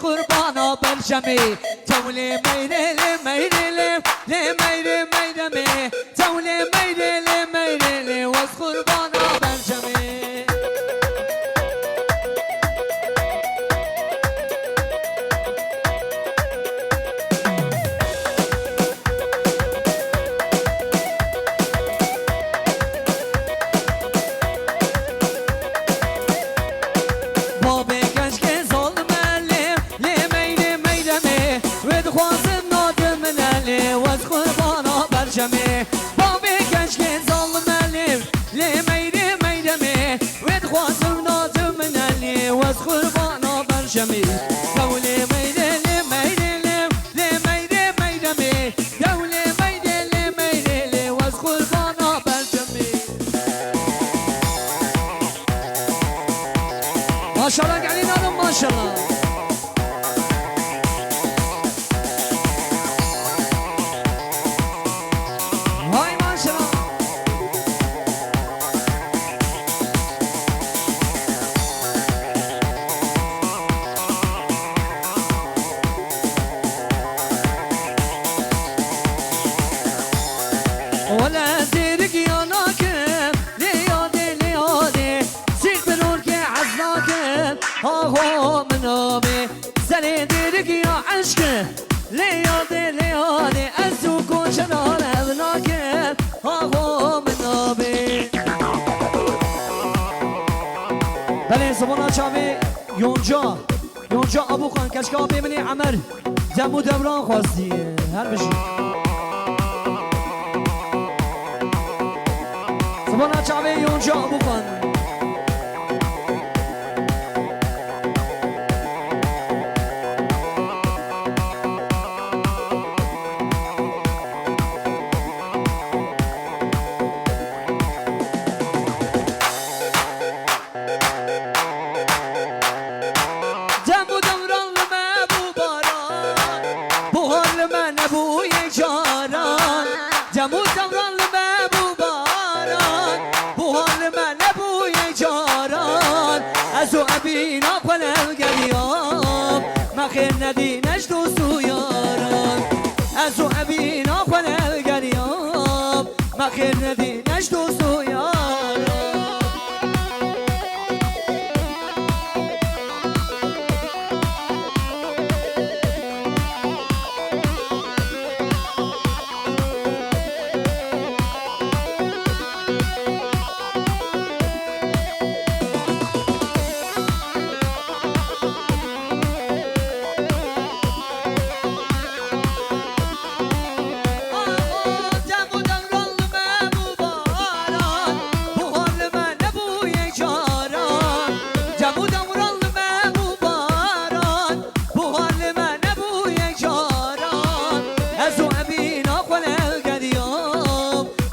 قربانا برجمي تولي ميري لي ميري لي لي ميري ميري مي تولي ميري لي ميري لي واس قربانا برجمي بابي كشكي ظل مليم لي ميري ميري مي ويد خواسم نازم من اللي واسخر بانا برشمي دولي ميري لي ميري لي لي ميري ميري مي دولي ميري لي ميري لي واسخر بانا برشمي ما شاء الله قاعدين هذا ما شاء الله هو من نومي سني ديرك يا عشق ليالي ليالي أزوك وشنان أبناك هو من نومي بله زبانا شاوي يونجا أبو خان کشکابی منی عمر جمو دوران خواستی هر بشی زبانا شاوي يونجا أبو خان جمو زمران لما باران بوهان من نبوی جاران ازو ابینا قلم گریام مخیر ندینش دوستو یاران ازو ابینا قلم گریام مخیر ندینش دوستو یاران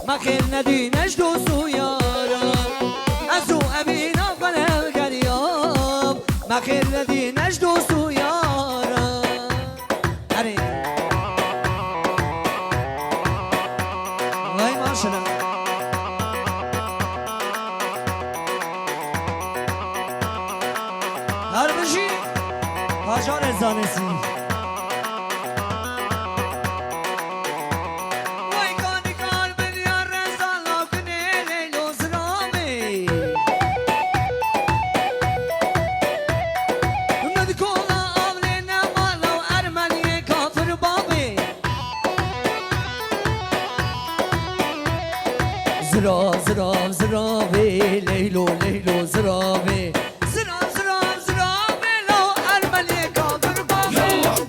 مخیر ندینش دوستو یارم ازو ابینا قلم گریام مخیر ندینش دوستو یارم اره وای ماشالله هر بشی هاجار ازانسی زراوي ليلو ليلو زراوي زراوي لو أرملي كافر بابي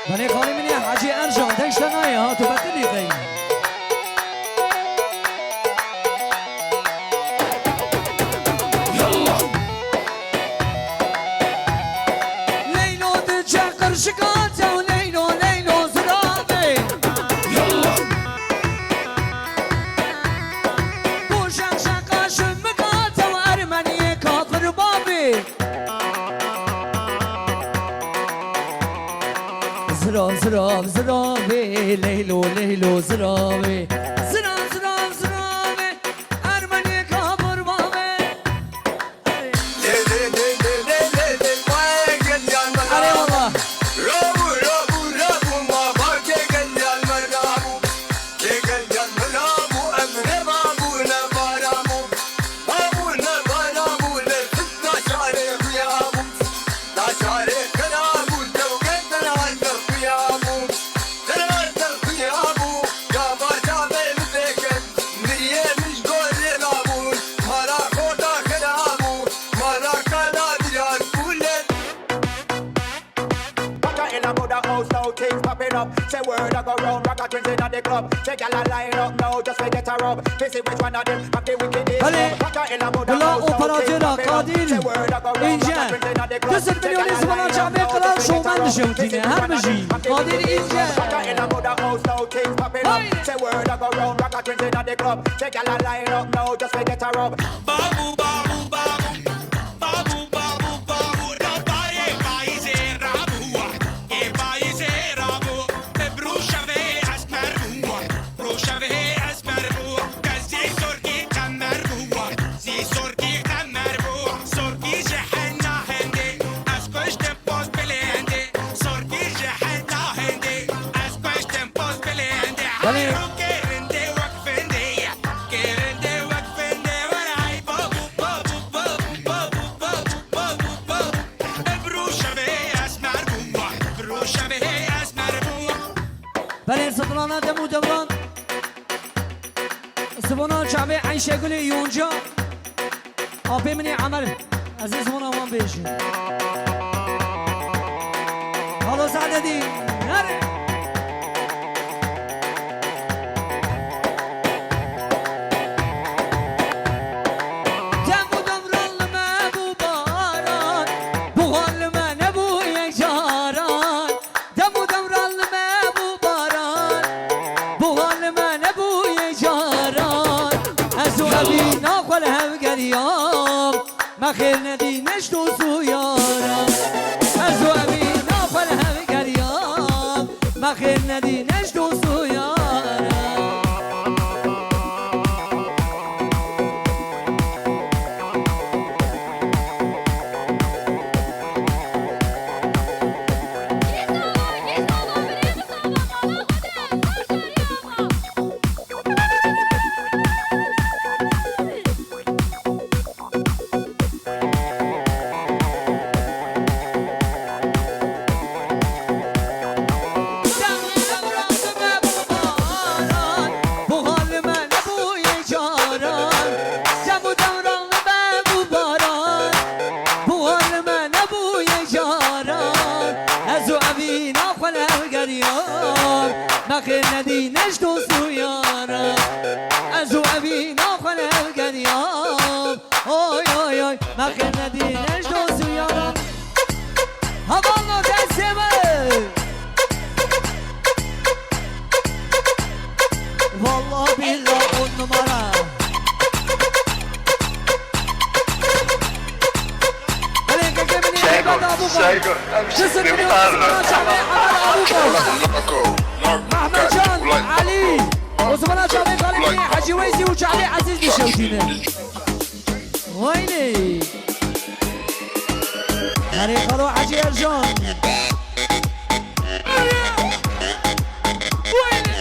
بني خالي مني حاجي ارجع دايش تنايا ها تبدلي غي ليلو تجاقر شقاته وليلو ليلو زرابي بوش زرا زرا زراوي ليلو ليلو زراوي زرا زرا زراوي أرمني كابر باوي علي والله Say word I go round, rock a twins in the club. Say gyal a line up now, just to get a rub. They see which one of them have the wickedest. بلا اوپراتورا قادر اینجا 200 میلیون زمان جامعه قرار شومن نشوتینه هر بجی قادر اینجا Say word I go round, rock a twins in the club. Say gyal a line up now, just to get a rub. Babu babu babu babu babu babu Rabare paize rabu e paize rabu Brushave asmer bu Brushave asmer bu Kazi sorgi kamer bu Zi sorgi kamer bu Sorgi jehenna hende Az koştem poz belende Sorgi jehenna hende Az koştem poz belende Hayro kerinde vakfende Kerinde vakfende Varay babu babu babu babu babu babu babu Brushave asmer bu Brushave asmer bu بله سطلانا دمو دوران زبانا جامعه عیشه گل یونجا آبی منی عمل عزیز زبانا وان بیشی حالا زده دی نره دمو دوران لما بو باران بو حال من نبو یک جاران دمو دوران لما بو باران بو حال من نبو یک جاران از او ابی ناخل هم گریام مخیر ندی نشتو سویارم از او ابی ناخل هم گریام مخیر ندی نشتو سویارم مخیر ندی نشتو سویارم از او ابی ناخل الگریام اوی اوی اوی مخیر ندی نشتو سویارم هوالا دستمه والله بالله اون نماره محمد جان علي وزملاء جامعه قال حجي ويزي وجعلي عزيز بشوتينه ويني هاري قالوا حجي ارجان ويني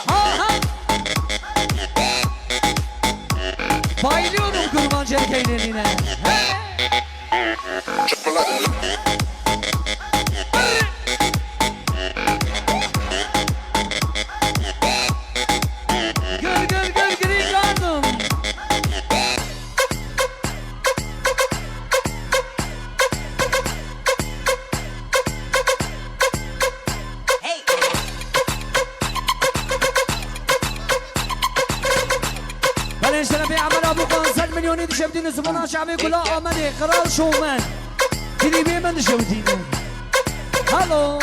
ها بايليونum kurban cerkeylerine میلیونی دشبدین زمان شعبی کلا آمده قرار شومن تریبی من دشبدینه هالو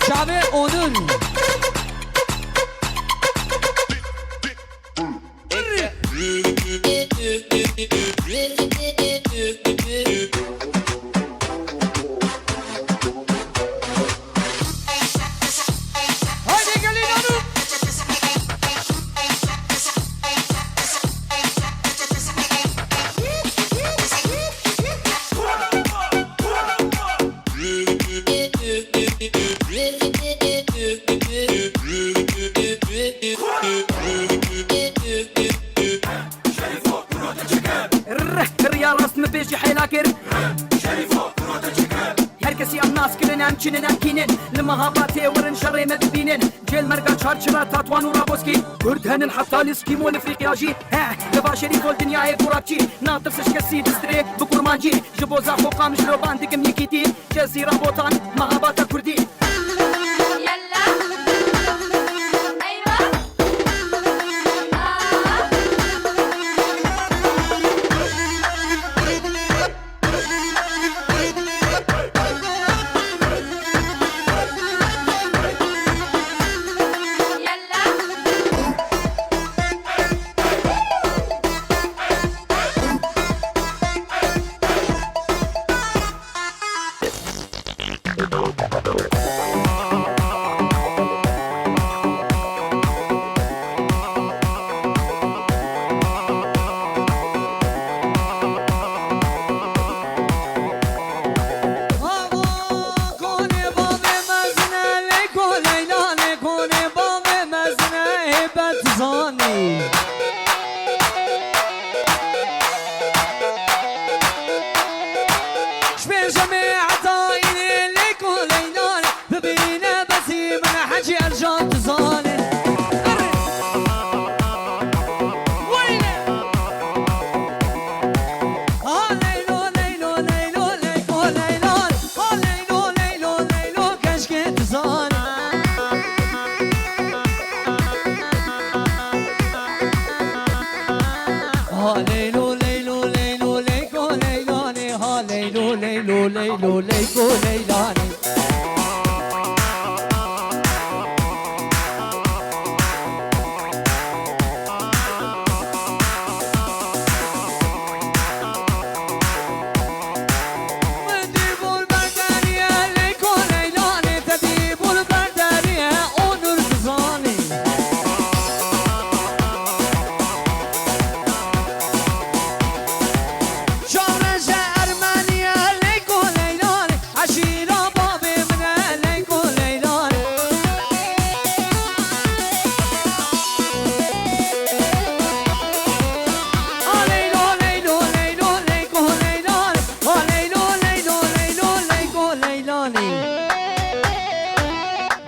شعبی اونون يا راس مبيجي حيلاكر هركسي الناس كلن امكنن امكنن لما هاباتي ورن شري مدبينن جيل مرقا شارشرا تاتوان ورابوسكي كردهن حتى الاسكيمو الافريقياجي ها لباشري كل دنياي كورابجي ناطف سشكسي دستري بكورمانجي جبوزا خوقام جلوبان دقم يكيتي جزيرة بوطان مهاباتا كردي ليلو ليكو ليلاني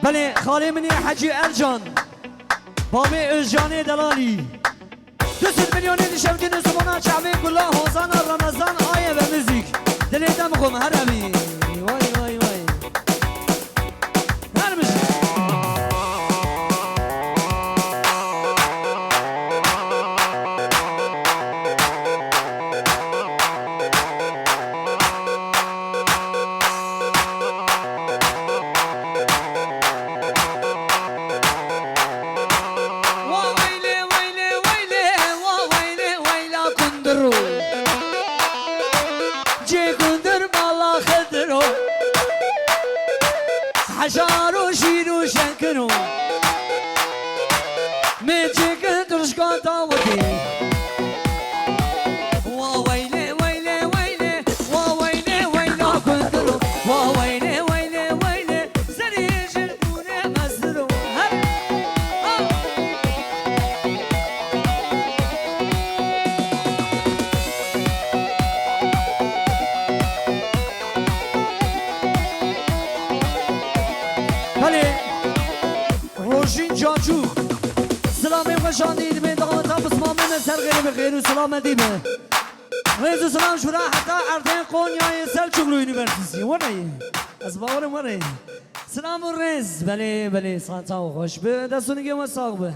بله خاله منی حجی ارجان بابی ارجان دلالی 200 میلیونی نشودین زمانه شعبی کلا حوزان رمضان آیه و موزیک دلیدم خم هرمی وای وای وای هر موزیک حشار وشير وشنكنو ميجيك درشقا طاوتي وويلي ويلي ويلي وويلي ويلا كندرو وويلي ويلي ويلي زريج الكوني مزرو بله روشین جاجو سلامی خوشاندید به دامتا بسمامه سر غیری بخیر و سلامتی به رئیس و سلام شورا حتی ارتین قونیای سلچوغلو یونیورسیتی ورنه از باورم ورنه سلام و رئیس بله بله سانتا و خوش به دستونگی و ساق به